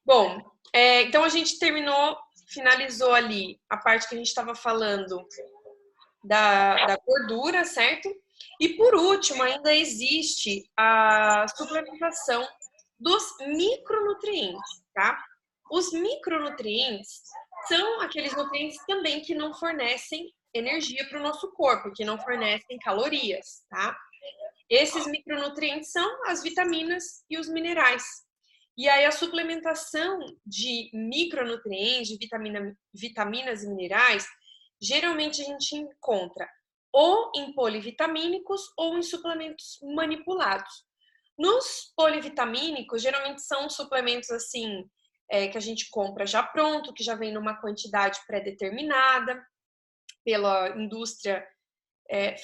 Bom, então a gente finalizou ali a parte que a gente estava falando da gordura, certo? E por último, ainda existe a suplementação dos micronutrientes, tá? Os micronutrientes são aqueles nutrientes também que não fornecem energia para o nosso corpo, que não fornecem calorias, tá? Esses micronutrientes são as vitaminas e os minerais. E aí a suplementação de micronutrientes, de vitaminas e minerais, geralmente a gente encontra ou em polivitamínicos ou em suplementos manipulados. Nos polivitamínicos, geralmente são suplementos assim, que a gente compra já pronto, que já vem numa quantidade pré-determinada pela indústria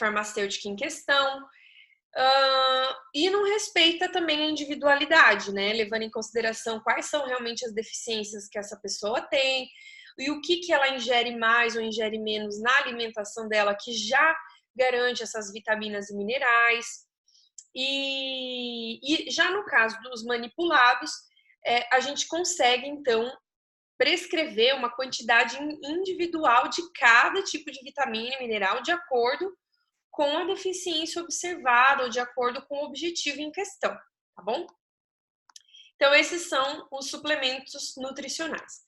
farmacêutica em questão. E não respeita também a individualidade, né? Levando em consideração quais são realmente as deficiências que essa pessoa tem e o que ela ingere mais ou ingere menos na alimentação dela, que já garante essas vitaminas e minerais. E já no caso dos manipulados, a gente consegue, então, prescrever uma quantidade individual de cada tipo de vitamina e mineral de acordo com a deficiência observada ou de acordo com o objetivo em questão, tá bom? Então, esses são os suplementos nutricionais.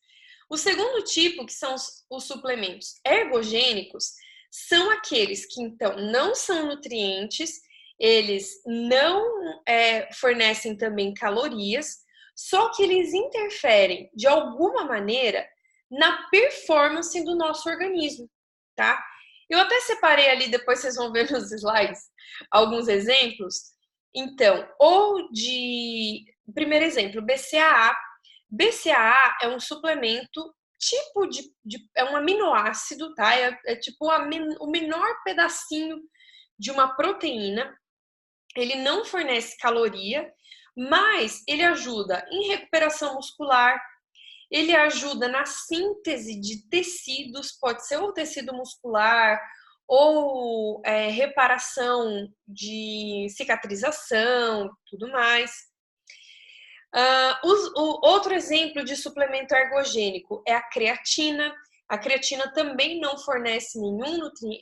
O segundo tipo, que são os suplementos ergogênicos, são aqueles que, então, não são nutrientes, eles não fornecem também calorias, só que eles interferem, de alguma maneira, na performance do nosso organismo, tá? Eu até separei ali, depois vocês vão ver nos slides, alguns exemplos. Então, primeiro exemplo, BCAA. BCAA é um suplemento tipo é um aminoácido, tá? Tipo o menor pedacinho de uma proteína. Ele não fornece caloria, mas ele ajuda em recuperação muscular, ele ajuda na síntese de tecidos, pode ser ou tecido muscular, ou reparação de cicatrização, tudo mais. Outro exemplo de suplemento ergogênico é a creatina. A creatina também não fornece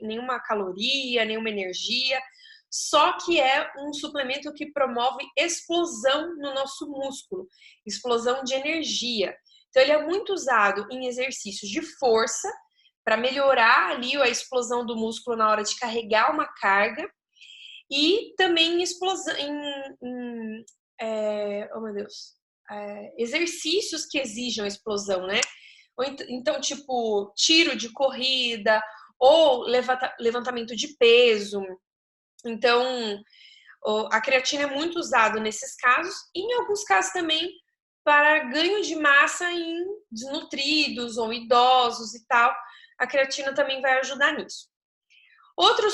nenhuma caloria, nenhuma energia, só que é um suplemento que promove explosão no nosso músculo, explosão de energia. Então, ele é muito usado em exercícios de força, para melhorar ali a explosão do músculo na hora de carregar uma carga, e também oh meu Deus, exercícios que exijam explosão, né? Então, tipo, tiro de corrida ou levantamento de peso. Então, a creatina é muito usada nesses casos, e em alguns casos também para ganho de massa em desnutridos ou idosos e tal. A creatina também vai ajudar nisso. Outro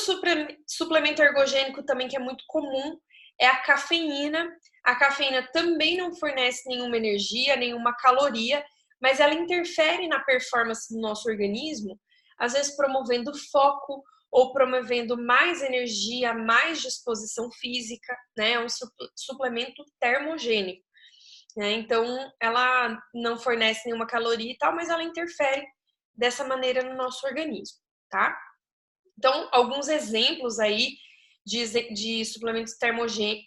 suplemento ergogênico também que é muito comum é a cafeína. A cafeína também não fornece nenhuma energia, nenhuma caloria, mas ela interfere na performance do nosso organismo, às vezes promovendo foco ou promovendo mais energia, mais disposição física, né? É um suplemento termogênico, né? Então, ela não fornece nenhuma caloria e tal, mas ela interfere dessa maneira no nosso organismo, tá? Então, alguns exemplos aí de suplementos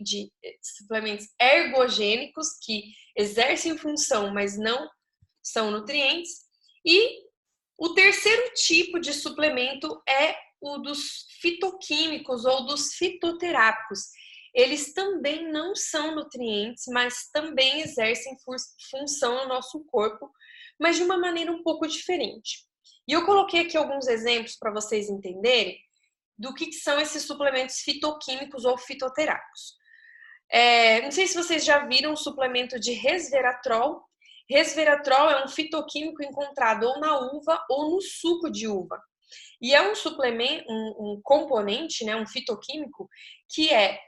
de suplementos ergogênicos que exercem função, mas não são nutrientes. E o terceiro tipo de suplemento é o dos fitoquímicos ou dos fitoterápicos. Eles também não são nutrientes, mas também exercem função no nosso corpo, mas de uma maneira um pouco diferente. E eu coloquei aqui alguns exemplos para vocês entenderem do que são esses suplementos fitoquímicos ou fitoterápicos. Não sei se vocês já viram o suplemento de resveratrol. Resveratrol é um fitoquímico encontrado ou na uva ou no suco de uva. E é um suplemento, um componente, né, um fitoquímico, que é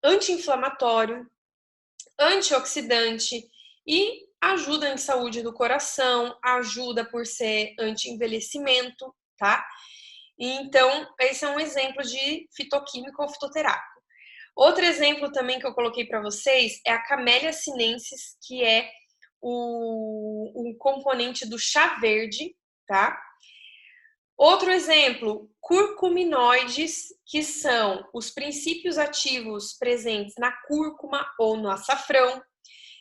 anti-inflamatório, antioxidante e ajuda em saúde do coração, ajuda por ser anti-envelhecimento, tá? Então, esse é um exemplo de fitoquímico ou fitoterápico. Outro exemplo também que eu coloquei para vocês é a Camellia sinensis, que é o componente do chá verde, tá? Outro exemplo, curcuminoides, que são os princípios ativos presentes na cúrcuma ou no açafrão,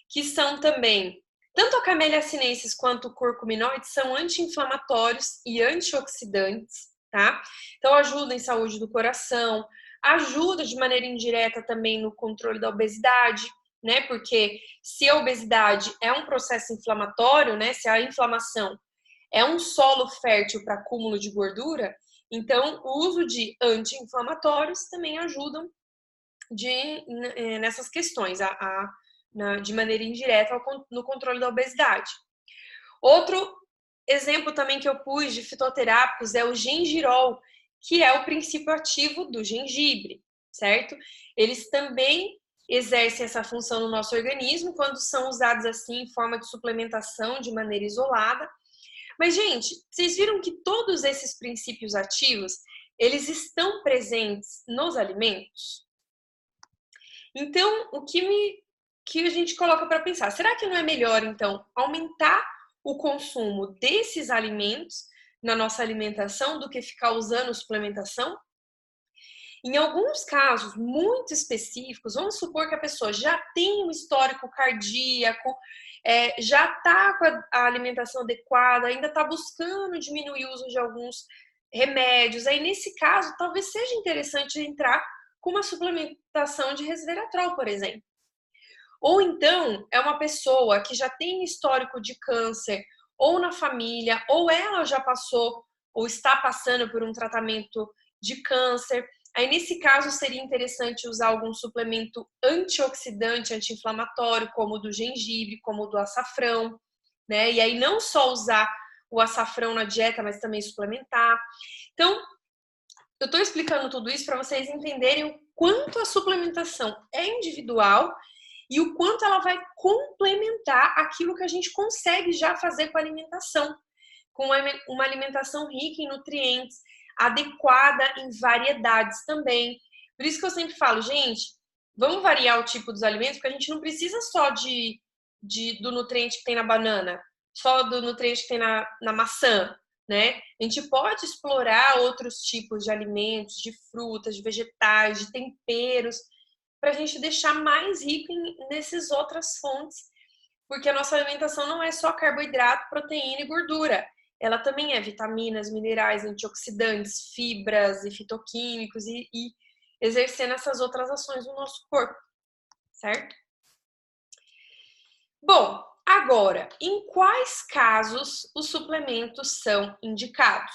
que são também, tanto a Camellia sinensis quanto o curcuminoides são anti-inflamatórios e antioxidantes, tá? Então ajuda em saúde do coração, ajuda de maneira indireta também no controle da obesidade, né? Porque se a obesidade é um processo inflamatório, né? Se a inflamação é um solo fértil para acúmulo de gordura, então o uso de anti-inflamatórios também ajudam nessas questões, de maneira indireta no controle da obesidade. Outro exemplo também que eu pus de fitoterápicos é o gengirol, que é o princípio ativo do gengibre, certo? Eles também exercem essa função no nosso organismo quando são usados assim em forma de suplementação de maneira isolada. Mas, gente, vocês viram que todos esses princípios ativos, eles estão presentes nos alimentos? Então, que a gente coloca para pensar? Será que não é melhor, então, aumentar o consumo desses alimentos na nossa alimentação do que ficar usando suplementação? Em alguns casos muito específicos, vamos supor que a pessoa já tem um histórico cardíaco, já está com a alimentação adequada, ainda está buscando diminuir o uso de alguns remédios. Aí, nesse caso, talvez seja interessante entrar com uma suplementação de resveratrol, por exemplo. Ou então, é uma pessoa que já tem histórico de câncer, ou na família, ou ela já passou, ou está passando por um tratamento de câncer. Aí, nesse caso, seria interessante usar algum suplemento antioxidante, anti-inflamatório, como o do gengibre, como o do açafrão, né? E aí, não só usar o açafrão na dieta, mas também suplementar. Então, eu estou explicando tudo isso para vocês entenderem o quanto a suplementação é individual e o quanto ela vai complementar aquilo que a gente consegue já fazer com a alimentação, com uma alimentação rica em nutrientes, adequada em variedades também. Por isso que eu sempre falo, gente, vamos variar o tipo dos alimentos, porque a gente não precisa só do nutriente que tem na banana, só do nutriente que tem na maçã, né? A gente pode explorar outros tipos de alimentos, de frutas, de vegetais, de temperos, para a gente deixar mais rico nessas outras fontes, porque a nossa alimentação não é só carboidrato, proteína e gordura. Ela também é vitaminas, minerais, antioxidantes, fibras e fitoquímicos e exercendo essas outras ações no nosso corpo, certo? Bom, agora, em quais casos os suplementos são indicados?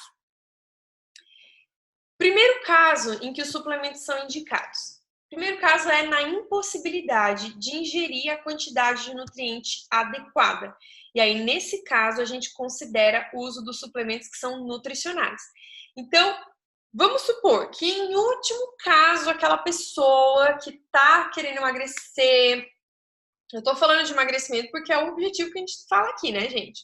Primeiro caso em que os suplementos são indicados. Primeiro caso é na impossibilidade de ingerir a quantidade de nutriente adequada. E aí, nesse caso, a gente considera o uso dos suplementos que são nutricionais. Então, vamos supor que, em último caso, aquela pessoa que está querendo emagrecer. Eu tô falando de emagrecimento porque é o objetivo que a gente fala aqui, né, gente?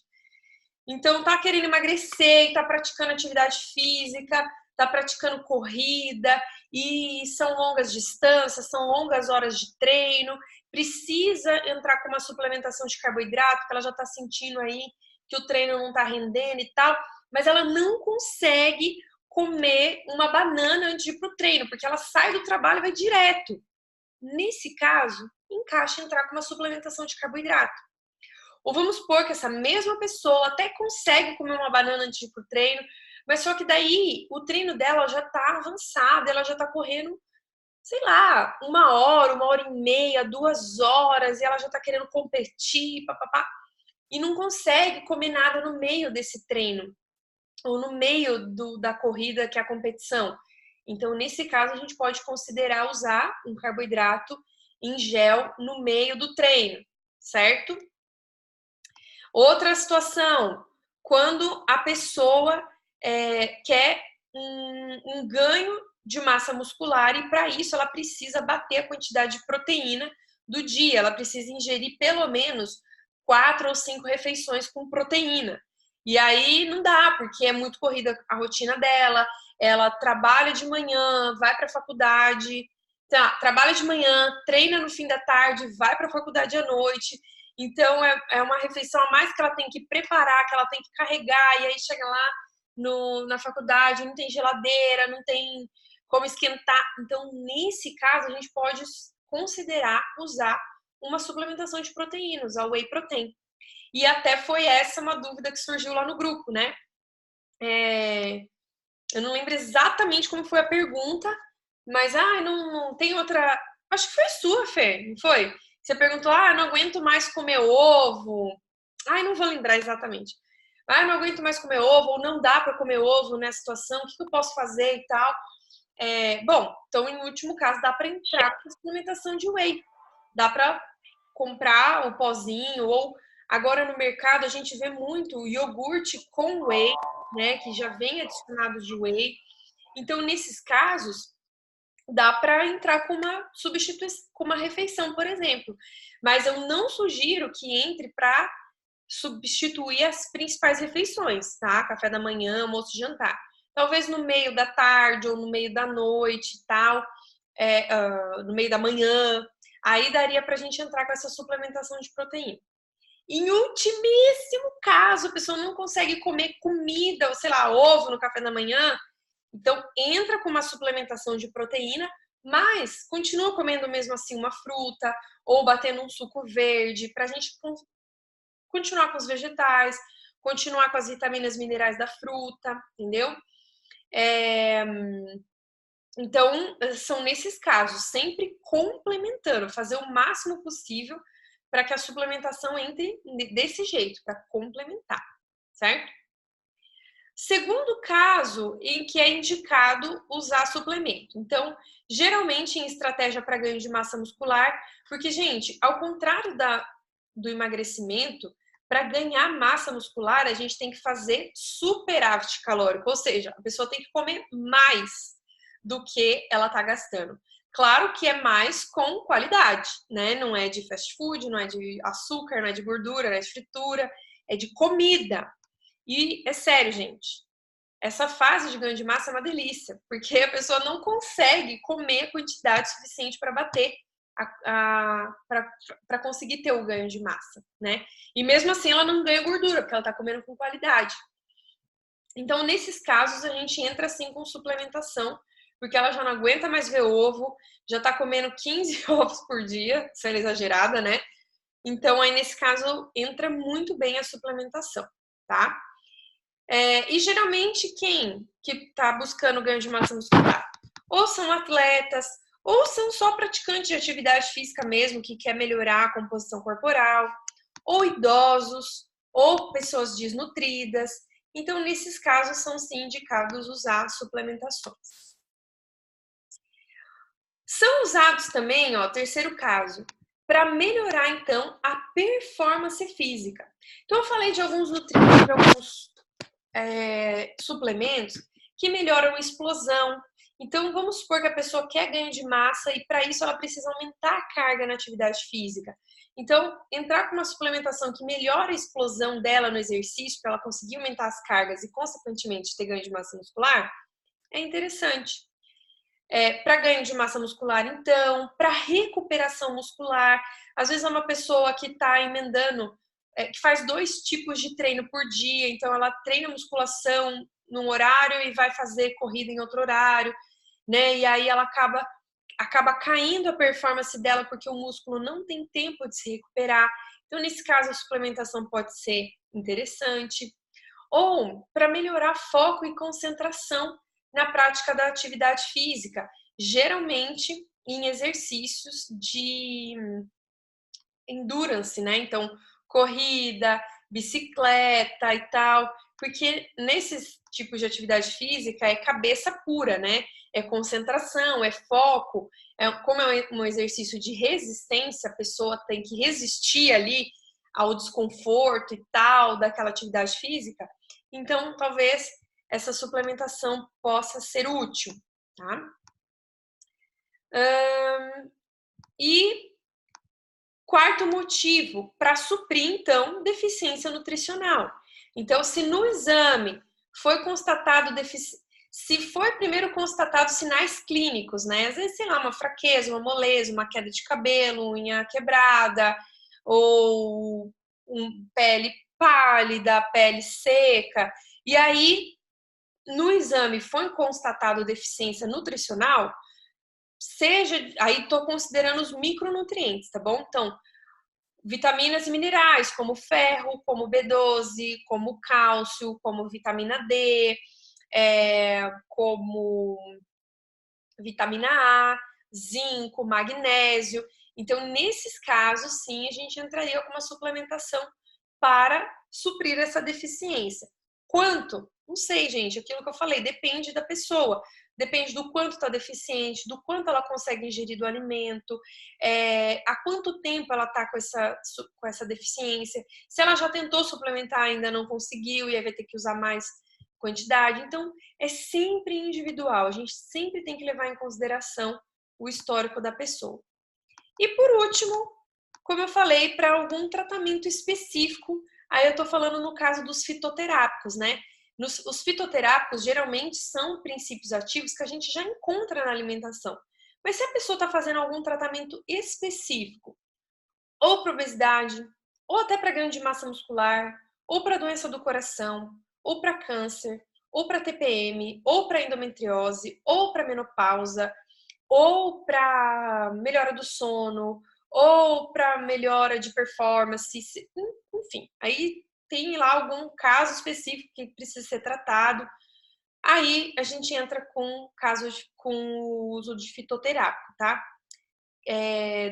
Então, tá querendo emagrecer, tá praticando atividade física, tá praticando corrida, e são longas distâncias, são longas horas de treino, precisa entrar com uma suplementação de carboidrato, porque ela já tá sentindo aí que o treino não tá rendendo e tal, mas ela não consegue comer uma banana antes de ir pro treino, porque ela sai do trabalho e vai direto. Nesse caso, encaixa entrar com uma suplementação de carboidrato. Ou vamos supor que essa mesma pessoa até consegue comer uma banana antes de ir pro treino, mas só que daí o treino dela já tá avançado, ela já tá correndo, sei lá, 1 hora, 1 hora e meia, 2 horas, e ela já tá querendo competir, papapá, e não consegue comer nada no meio desse treino, ou no meio da corrida, que é a competição. Então, nesse caso, a gente pode considerar usar um carboidrato em gel no meio do treino, certo? Outra situação, quando a pessoa quer um ganho de massa muscular e para isso ela precisa bater a quantidade de proteína do dia, ela precisa ingerir pelo menos 4 ou 5 refeições com proteína. E aí não dá, porque é muito corrida a rotina dela, ela trabalha de manhã, vai para a faculdade, tá, trabalha de manhã, treina no fim da tarde, vai para a faculdade à noite. Então, é uma refeição a mais que ela tem que preparar, que ela tem que carregar, e aí chega lá na faculdade, não tem geladeira, não tem como esquentar. Então, nesse caso, a gente pode considerar usar uma suplementação de proteínas, a whey protein. E até foi essa uma dúvida que surgiu lá no grupo, né? Eu não lembro exatamente como foi a pergunta, mas não tem outra. Acho que foi sua, Fê, não foi? Você perguntou, não aguento mais comer ovo. Não vou lembrar exatamente. Não aguento mais comer ovo, ou não dá para comer ovo nessa situação, o que eu posso fazer e tal. Bom, então, em último caso, dá para entrar com suplementação de whey. Dá para comprar o pozinho, ou agora no mercado a gente vê muito iogurte com whey, né, que já vem adicionado de whey. Então, nesses casos, dá para entrar com uma substituição, com uma refeição, por exemplo. Mas eu não sugiro que entre para substituir as principais refeições, tá? Café da manhã, almoço e jantar. Talvez no meio da tarde ou no meio da noite e tal, no meio da manhã. Aí daria para a gente entrar com essa suplementação de proteína. Em ultimíssimo caso, a pessoa não consegue comer comida, ou sei lá, ovo no café da manhã, então entra com uma suplementação de proteína, mas continua comendo mesmo assim uma fruta ou batendo um suco verde para a gente continuar com os vegetais, continuar com as vitaminas minerais da fruta, entendeu? Então, são nesses casos, sempre complementando, fazer o máximo possível para que a suplementação entre desse jeito, para complementar, certo? Segundo caso em que é indicado usar suplemento. Então, geralmente em estratégia para ganho de massa muscular, porque, gente, ao contrário do emagrecimento, para ganhar massa muscular, a gente tem que fazer superávit calórico, ou seja, a pessoa tem que comer mais do que ela está gastando. Claro que é mais com qualidade, né? Não é de fast food, não é de açúcar, não é de gordura, não é de fritura, é de comida. E é sério, gente, essa fase de ganho de massa é uma delícia, porque a pessoa não consegue comer quantidade suficiente para bater, para conseguir ter o ganho de massa, né? E mesmo assim ela não ganha gordura, porque ela está comendo com qualidade. Então, nesses casos, a gente entra assim com suplementação, porque ela já não aguenta mais ver ovo, já está comendo 15 ovos por dia, sendo exagerada, né? Então, aí nesse caso, entra muito bem a suplementação, tá? E geralmente quem que está buscando ganho de massa muscular? Ou são atletas, ou são só praticantes de atividade física mesmo, que quer melhorar a composição corporal, ou idosos, ou pessoas desnutridas. Então, nesses casos, são sim indicados usar suplementações. São usados também, terceiro caso, para melhorar, então, a performance física. Então, eu falei de alguns nutrientes, de alguns suplementos que melhoram a explosão. Então, vamos supor que a pessoa quer ganho de massa e, para isso, ela precisa aumentar a carga na atividade física. Então, entrar com uma suplementação que melhora a explosão dela no exercício, para ela conseguir aumentar as cargas e, consequentemente, ter ganho de massa muscular, é interessante. Para ganho de massa muscular, então, para recuperação muscular. Às vezes é uma pessoa que está emendando, que faz 2 tipos de treino por dia, então ela treina musculação num horário e vai fazer corrida em outro horário, né? E aí ela acaba caindo a performance dela porque o músculo não tem tempo de se recuperar. Então, nesse caso, a suplementação pode ser interessante. Ou para melhorar foco e concentração na prática da atividade física, geralmente em exercícios de endurance, né? Então, corrida, bicicleta e tal, porque nesses tipos de atividade física é cabeça pura, né? É concentração, é foco, como é um exercício de resistência, a pessoa tem que resistir ali ao desconforto e tal daquela atividade física, então talvez essa suplementação possa ser útil, tá? E quarto motivo, para suprir, então, deficiência nutricional. Então, se no exame foi constatado se foi primeiro constatado sinais clínicos, né? Às vezes, sei lá, uma fraqueza, uma moleza, uma queda de cabelo, unha quebrada, ou pele pálida, pele seca. E aí, no exame foi constatado deficiência nutricional, aí estou considerando os micronutrientes, tá bom? Então, vitaminas e minerais, como ferro, como B12, como cálcio, como vitamina D, como vitamina A, zinco, magnésio. Então, nesses casos, sim, a gente entraria com uma suplementação para suprir essa deficiência. Quanto? Não sei, gente. Aquilo que eu falei, depende da pessoa. Depende do quanto está deficiente, do quanto ela consegue ingerir do alimento, há quanto tempo ela está com essa deficiência. Se ela já tentou suplementar e ainda não conseguiu, e aí vai ter que usar mais quantidade. Então, é sempre individual. A gente sempre tem que levar em consideração o histórico da pessoa. E por último, como eu falei, para algum tratamento específico, aí eu estou falando no caso dos fitoterápicos, né? Os fitoterápicos geralmente são princípios ativos que a gente já encontra na alimentação. Mas se a pessoa está fazendo algum tratamento específico, ou para obesidade, ou até para ganho de massa muscular, ou para doença do coração, ou para câncer, ou para TPM, ou para endometriose, ou para menopausa, ou para melhora do sono, ou para melhora de performance, enfim, aí tem lá algum caso específico que precisa ser tratado. Aí a gente entra com casos com o uso de fitoterápico, tá?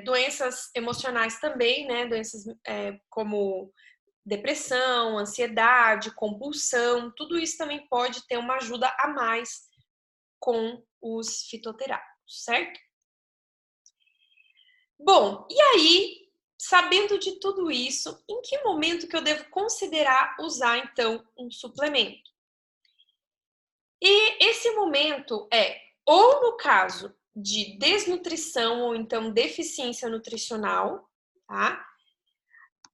Doenças emocionais também, né? Doenças como depressão, ansiedade, compulsão, tudo isso também pode ter uma ajuda a mais com os fitoterápicos, certo? Bom, e aí, sabendo de tudo isso, em que momento que eu devo considerar usar, então, um suplemento? E esse momento é ou no caso de desnutrição ou então deficiência nutricional, tá?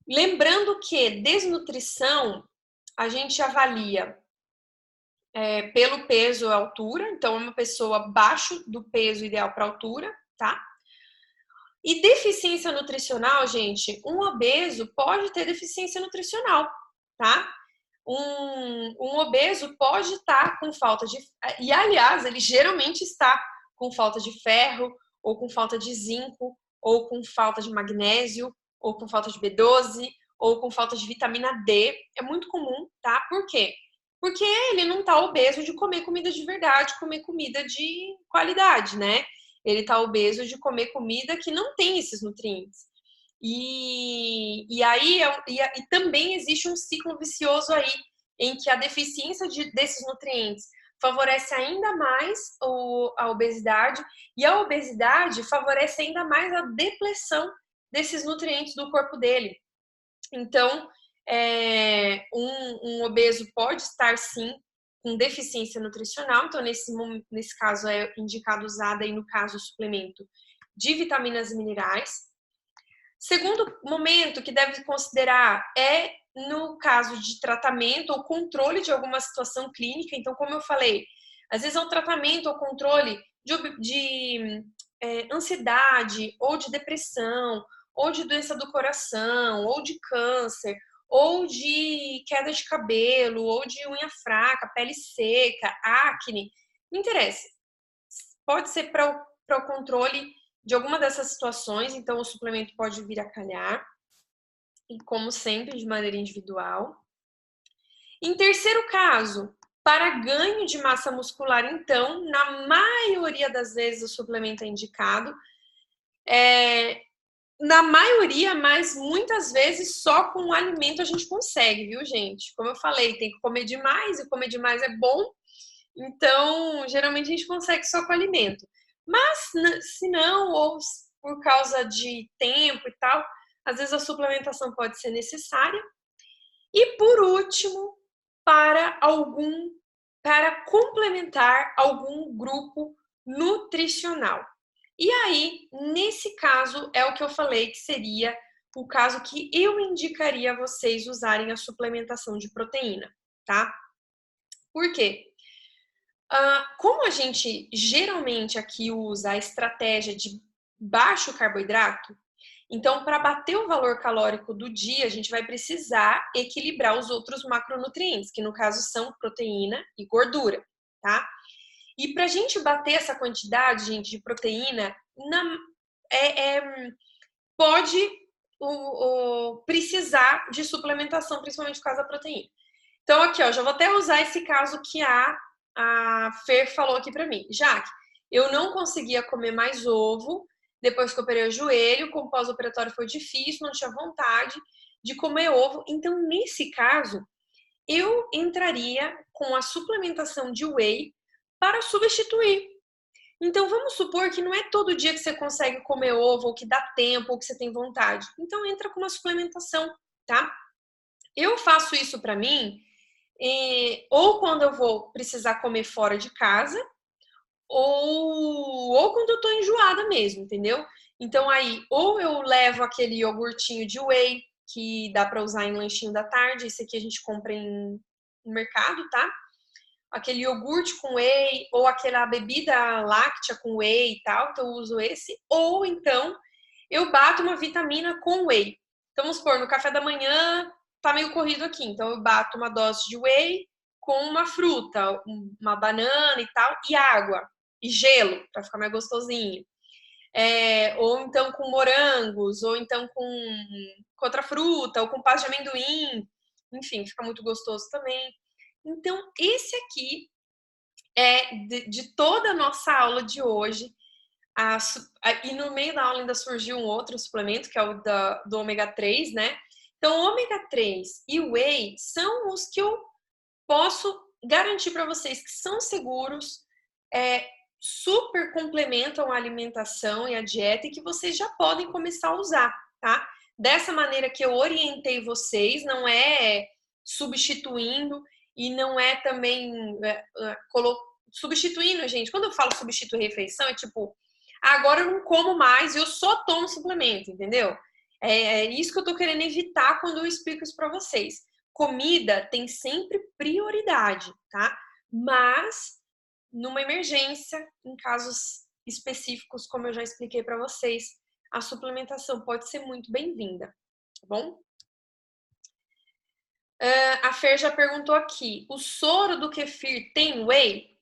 Lembrando que desnutrição a gente avalia pelo peso e altura, então é uma pessoa abaixo do peso ideal para altura, tá? E deficiência nutricional, gente, um obeso pode ter deficiência nutricional, tá? Um obeso pode estar com falta de. E, aliás, ele geralmente está com falta de ferro, ou com falta de zinco, ou com falta de magnésio, ou com falta de B12, ou com falta de vitamina D. É muito comum, tá? Por quê? Porque ele não tá obeso de comer comida de verdade, comer comida de qualidade, né? Ele tá obeso de comer comida que não tem esses nutrientes. E aí e também existe um ciclo vicioso aí, em que a deficiência desses nutrientes favorece ainda mais a obesidade, e a obesidade favorece ainda mais a depleção desses nutrientes do corpo dele. Então, um obeso pode estar sim com deficiência nutricional, então nesse caso é indicado usar aí no caso o suplemento de vitaminas e minerais. Segundo momento que deve considerar é no caso de tratamento ou controle de alguma situação clínica. Então, como eu falei, às vezes é um tratamento ou controle de ansiedade, ou de depressão, ou de doença do coração, ou de câncer, ou de queda de cabelo, ou de unha fraca, pele seca, acne. Não interessa. Pode ser para o controle de alguma dessas situações, então o suplemento pode vir a calhar, e como sempre, de maneira individual. Em terceiro caso, para ganho de massa muscular, então, na maioria das vezes o suplemento é indicado. Na maioria, mas muitas vezes só com o alimento a gente consegue, viu, gente? Como eu falei, tem que comer demais, e comer demais é bom, então geralmente a gente consegue só com alimento. Mas se não, ou por causa de tempo e tal, às vezes a suplementação pode ser necessária. E por último, para complementar algum grupo nutricional. E aí, nesse caso, é o que eu falei que seria o caso que eu indicaria a vocês usarem a suplementação de proteína, tá? Por quê? Como a gente geralmente aqui usa a estratégia de baixo carboidrato, então para bater o valor calórico do dia, a gente vai precisar equilibrar os outros macronutrientes, que no caso são proteína e gordura, tá? E para a gente bater essa quantidade, gente, de proteína, pode precisar de suplementação, principalmente por causa da proteína. Então, aqui, ó, já vou até usar esse caso que a Fer falou aqui pra mim. Jaque, eu não conseguia comer mais ovo depois que eu operei o joelho, com o pós-operatório foi difícil, não tinha vontade de comer ovo. Então, nesse caso, eu entraria com a suplementação de whey para substituir. Então, vamos supor que não é todo dia que você consegue comer ovo, ou que dá tempo, ou que você tem vontade. Então, entra com uma suplementação, tá? Eu faço isso pra mim, ou quando eu vou precisar comer fora de casa, ou quando eu tô enjoada mesmo, entendeu? Então, aí, ou eu levo aquele iogurtinho de whey, que dá pra usar em lanchinho da tarde, esse aqui a gente compra no mercado, tá? Aquele iogurte com whey, ou aquela bebida láctea com whey e tal, então eu uso esse. Ou então, eu bato uma vitamina com whey. Então, vamos supor, no café da manhã, tá meio corrido aqui, então eu bato uma dose de whey com uma fruta, uma banana e tal, e água, e gelo, para ficar mais gostosinho. Ou então com morangos, ou então com outra fruta, ou com pasta de amendoim, enfim, fica muito gostoso também. Então, esse aqui é de toda a nossa aula de hoje. E no meio da aula ainda surgiu um outro suplemento, que é o do ômega 3, né? Então, o ômega 3 e o whey são os que eu posso garantir para vocês que são seguros, super complementam a alimentação e a dieta e que vocês já podem começar a usar, tá? Dessa maneira que eu orientei vocês, não é substituindo e não é também substituindo, gente. Quando eu falo substituir refeição, é tipo, agora eu não como mais, eu só tomo suplemento, entendeu? É isso que eu tô querendo evitar quando eu explico isso para vocês. Comida tem sempre prioridade, tá? Mas numa emergência, em casos específicos, como eu já expliquei para vocês, a suplementação pode ser muito bem-vinda, tá bom? A Fer já perguntou aqui, o soro do kefir tem whey?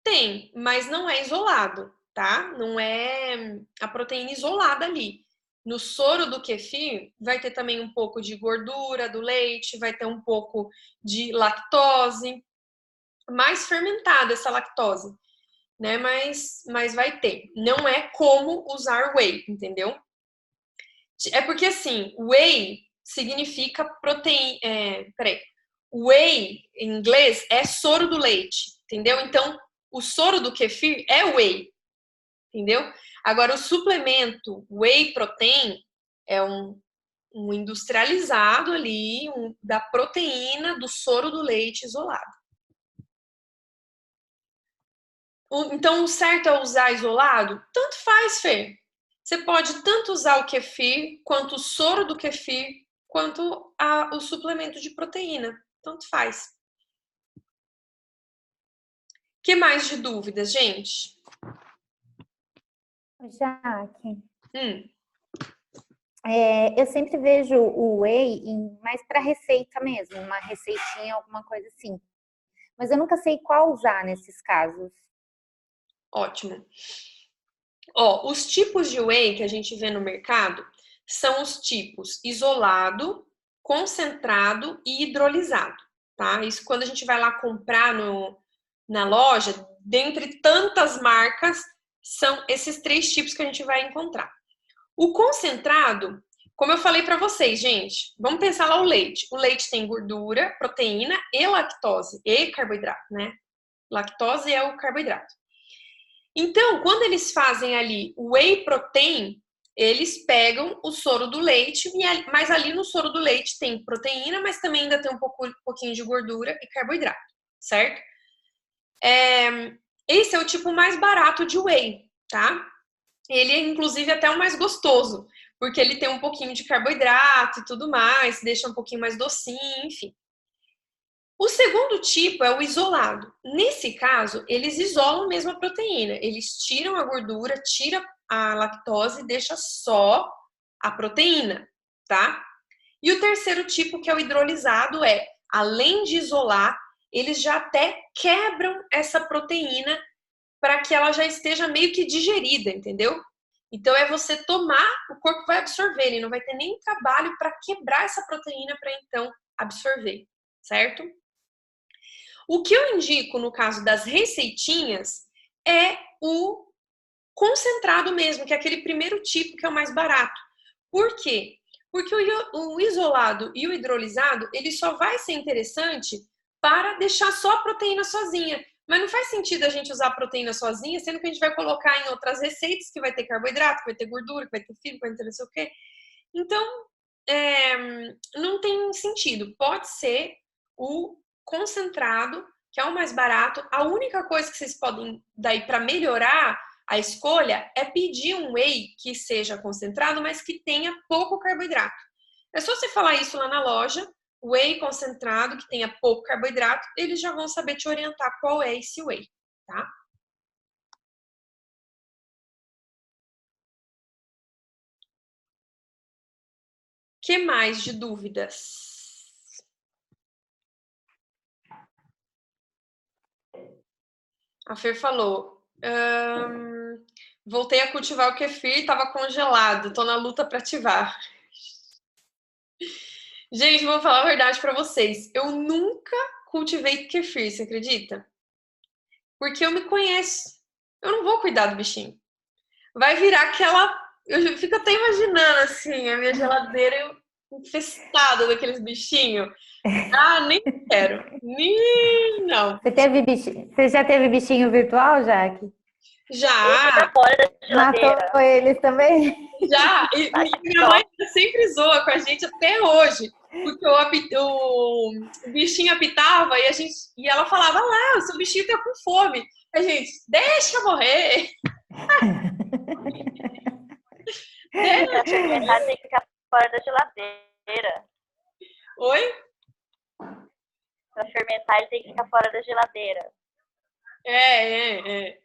Tem, mas não é isolado, tá? Não é a proteína isolada ali. No soro do kefir vai ter também um pouco de gordura do leite, vai ter um pouco de lactose, mais fermentada essa lactose, né? Mas vai ter. Não é como usar whey, entendeu? É porque assim, whey significa proteína. Whey em inglês é soro do leite, entendeu? Então, o soro do kefir é whey, entendeu? Agora, o suplemento whey protein é um industrializado ali, da proteína do soro do leite isolado. Então, o certo é usar isolado? Tanto faz, Fê. Você pode tanto usar o kefir, quanto o soro do kefir, quanto o suplemento de proteína. Tanto faz. Que mais de dúvidas, gente? Jaque, eu sempre vejo o whey mais para receita mesmo, uma receitinha, alguma coisa assim. Mas eu nunca sei qual usar nesses casos. Ótimo. Ó, os tipos de whey que a gente vê no mercado são os tipos isolado, concentrado e hidrolisado, tá? Isso quando a gente vai lá comprar na loja, dentre tantas marcas, são esses 3 tipos que a gente vai encontrar. O concentrado, como eu falei para vocês, gente, vamos pensar lá o leite. O leite tem gordura, proteína e lactose, e carboidrato, né? Lactose é o carboidrato. Então, quando eles fazem ali o whey protein, eles pegam o soro do leite, mas ali no soro do leite tem proteína, mas também ainda tem um pouquinho de gordura e carboidrato, certo? Esse é o tipo mais barato de whey, tá? Ele é, inclusive, até o mais gostoso, porque ele tem um pouquinho de carboidrato e tudo mais, deixa um pouquinho mais docinho, enfim. O segundo tipo é o isolado. Nesse caso, eles isolam mesmo a proteína. Eles tiram a gordura, tiram a lactose e deixa só a proteína, tá? E o terceiro tipo, que é o hidrolisado, além de isolar, eles já até quebram essa proteína para que ela já esteja meio que digerida, entendeu? Então é você tomar, o corpo vai absorver, ele não vai ter nem trabalho para quebrar essa proteína para então absorver, certo? O que eu indico no caso das receitinhas é o concentrado mesmo, que é aquele primeiro tipo que é o mais barato. Por quê? Porque o isolado e o hidrolisado, ele só vai ser interessante para deixar só a proteína sozinha. Mas não faz sentido a gente usar a proteína sozinha, sendo que a gente vai colocar em outras receitas que vai ter carboidrato, que vai ter gordura, que vai ter fibra, que vai ter não sei o quê. Então, não tem sentido. Pode ser o concentrado, que é o mais barato. A única coisa que vocês podem, daí, para melhorar a escolha, é pedir um whey que seja concentrado, mas que tenha pouco carboidrato. É só você falar isso lá na loja, whey concentrado, que tenha pouco carboidrato, eles já vão saber te orientar qual é esse whey, tá? Que mais de dúvidas? A Fer falou, voltei a cultivar o kefir, estava congelado, tô na luta para ativar. Gente, vou falar a verdade para vocês. Eu nunca cultivei kefir, você acredita? Porque eu me conheço. Eu não vou cuidar do bichinho. Vai virar aquela. Eu fico até imaginando assim, a minha geladeira infestada daqueles bichinhos. Ah, nem quero. Nem não. Você já teve bichinho virtual, Jaque? Já, Tá fora da geladeira. Matou eles também? já. E minha mãe sempre zoa com a gente até hoje. Porque o bichinho apitava e ela falava, lá, o seu bichinho tá com fome. A gente, deixa morrer. Pra fermentar tem que ficar fora da geladeira. Oi? Pra fermentar ele tem que ficar fora da geladeira. É.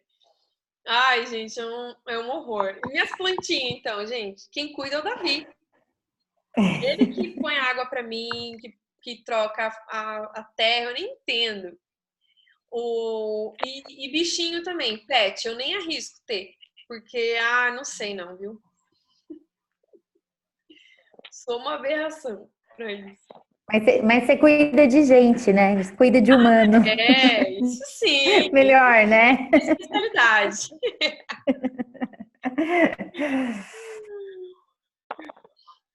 Ai, gente, é um horror. E minhas plantinhas, então, gente? Quem cuida é o Davi. Ele que põe água pra mim, que troca a terra, eu nem entendo. E bichinho também, pet, eu nem arrisco ter. Porque, não sei não, viu? Sou uma aberração pra isso. Mas você cuida de gente, né? Você cuida de humano. Isso sim. Melhor, né? Especialidade.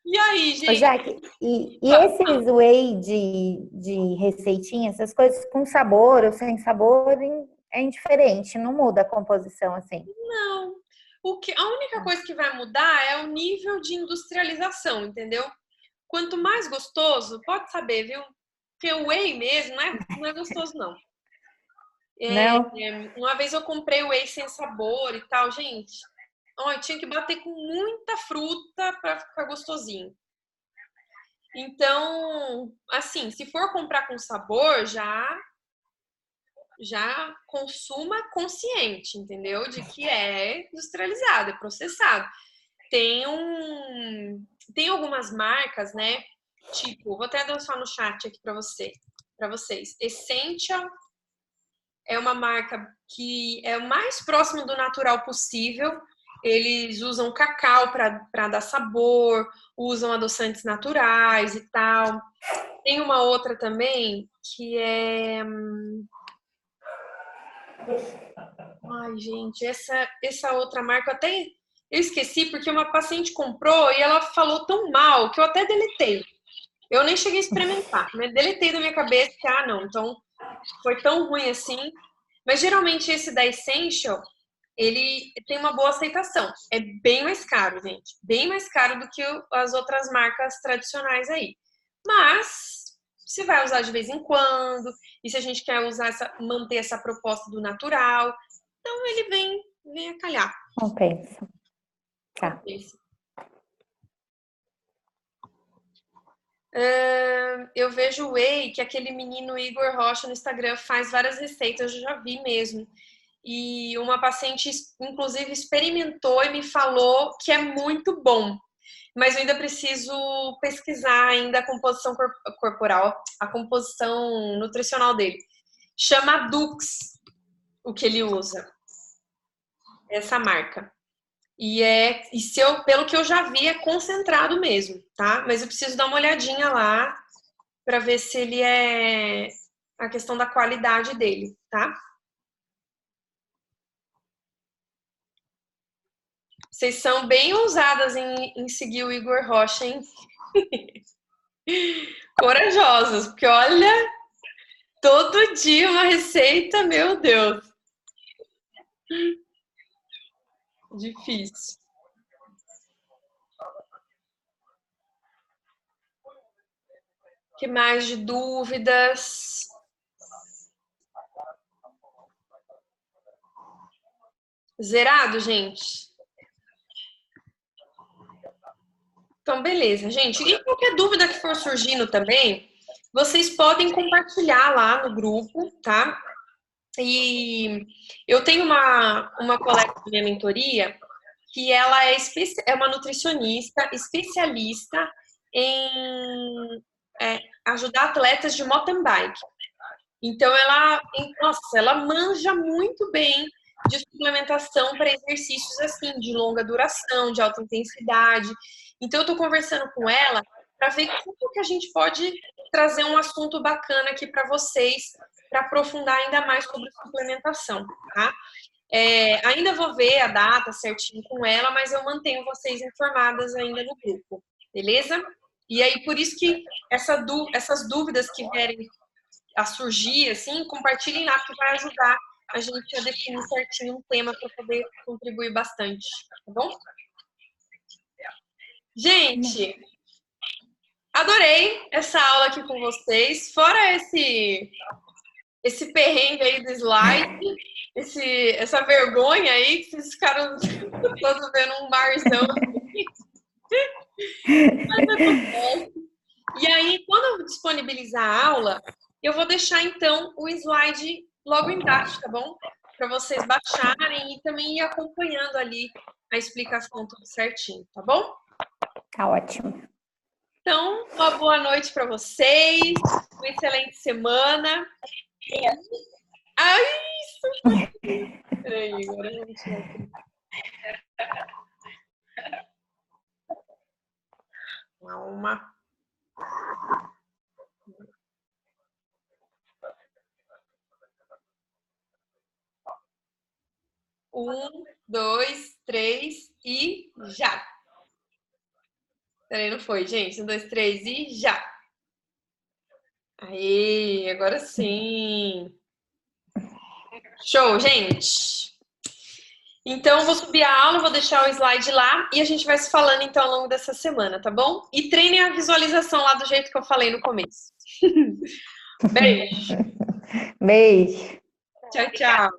E aí, gente? Ô, Jaque, e esses whey de receitinha, essas coisas com sabor ou sem sabor, é indiferente, não muda a composição assim. Não. A única coisa que vai mudar é o nível de industrialização, entendeu? Quanto mais gostoso, pode saber, viu? Porque o whey mesmo não é gostoso, não. Não? Uma vez eu comprei whey sem sabor e tal, gente. Eu tinha que bater com muita fruta para ficar gostosinho. Então, assim, se for comprar com sabor, já consuma consciente, entendeu? De que é industrializado, é processado. Tem algumas marcas, né? Tipo, vou até dançar no chat aqui para vocês. Essential é uma marca que é o mais próximo do natural possível. Eles usam cacau para dar sabor, usam adoçantes naturais e tal. Tem uma outra também que é. Ai, gente, essa outra marca eu esqueci porque uma paciente comprou e ela falou tão mal que eu até deletei. Eu nem cheguei a experimentar, mas deletei da minha cabeça que, não, então foi tão ruim assim. Mas geralmente esse da Essential, ele tem uma boa aceitação. É bem mais caro, gente. Bem mais caro do que as outras marcas tradicionais aí. Mas se vai usar de vez em quando, e se a gente quer manter essa proposta do natural, então ele vem a calhar. Compensa. Tá. Compensa. Eu vejo o whey, que aquele menino Igor Rocha no Instagram faz várias receitas, eu já vi mesmo. E uma paciente, inclusive, experimentou e me falou que é muito bom. Mas eu ainda preciso pesquisar ainda a composição corporal, a composição nutricional dele. Chama Dux, o que ele usa. Essa marca. Pelo que eu já vi, é concentrado mesmo, tá? Mas eu preciso dar uma olhadinha lá para ver se ele é a questão da qualidade dele, tá? Vocês são bem ousadas em seguir o Igor Rocha, hein? Corajosas, porque olha, todo dia uma receita, meu Deus. Difícil. Que mais de dúvidas? Zerado, gente? Então, beleza, gente. E qualquer dúvida que for surgindo também, vocês podem compartilhar lá no grupo, tá? E eu tenho uma colega da minha mentoria que ela é uma nutricionista especialista em ajudar atletas de mountain bike. Então, ela manja muito bem de suplementação para exercícios assim, de longa duração, de alta intensidade. Então, eu estou conversando com ela para ver como que a gente pode trazer um assunto bacana aqui para vocês, para aprofundar ainda mais sobre suplementação, tá? Ainda vou ver a data certinho com ela, mas eu mantenho vocês informadas ainda no grupo, beleza? E aí, por isso que essas dúvidas que vierem a surgir, assim, compartilhem lá, porque vai ajudar a gente a definir certinho um tema para poder contribuir bastante, tá bom? Gente, adorei essa aula aqui com vocês. Fora esse perrengue aí do slide, essa vergonha aí, que vocês ficaram todos vendo um marzão. E aí, quando eu disponibilizar a aula, eu vou deixar, então, o slide logo embaixo, tá bom? Para vocês baixarem e também ir acompanhando ali a explicação tudo certinho, tá bom? Tá ótimo. Então, uma boa noite para vocês, uma excelente semana. Isso! Peraí, agora eu vou tirar aqui. Calma. Um, dois, três e já! Peraí, não foi, gente? Um, dois, três e já! Aí, agora sim! Show, gente! Então, vou subir a aula, vou deixar o slide lá e a gente vai se falando então ao longo dessa semana, tá bom? E treinem a visualização lá do jeito que eu falei no começo. Beijo! Beijo! Tchau, tchau!